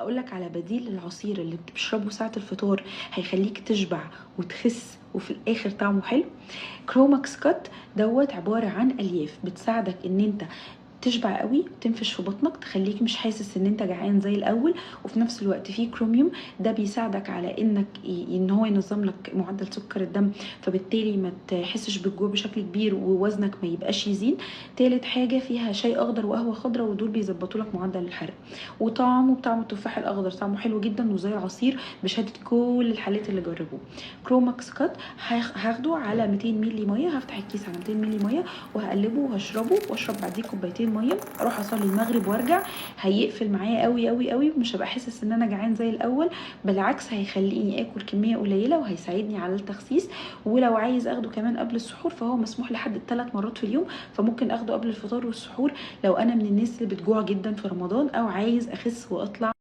اقولك على بديل للعصير اللي بتشربه ساعة الفطار هيخليك تشبع وتخس وفي الاخر طعمه حلو. كروماكس كات دوت عبارة عن الياف بتساعدك ان انت تشبع قوي، تنفش في بطنك، تخليك مش حاسس ان انت جعان زي الاول. وفي نفس الوقت فيه كروميوم، ده بيساعدك على انك ان هو ينظم لك معدل سكر الدم، فبالتالي ما تحسش بالجوع بشكل كبير ووزنك ما يبقاش يزيد. تالت حاجه فيها شاي اخضر وقهوه خضراء، ودول بيظبطوا لك معدل الحرق. وطعمه بطعم التفاح الاخضر، طعمه حلو جدا وزي العصير بشهاده كل الحالات اللي جربوه. كروماكس كات هاخده على 200 مللي ميه، هفتح الكيس على 200 مللي ميه وهقلبه وهشربه، واشرب بعديه كوبايتين ميه، اروح اصلي المغرب وارجع. هيقفل معايا قوي قوي قوي، مش هبقى حاسس ان انا جعان زي الاول، بالعكس هيخليني اكل كميه قليله وهيساعدني على التخسيس. ولو عايز اخده كمان قبل السحور فهو مسموح لحد 3 مرات في اليوم، فممكن اخده قبل الفطار والسحور لو انا من الناس اللي بتجوع جدا في رمضان او عايز اخس واطلع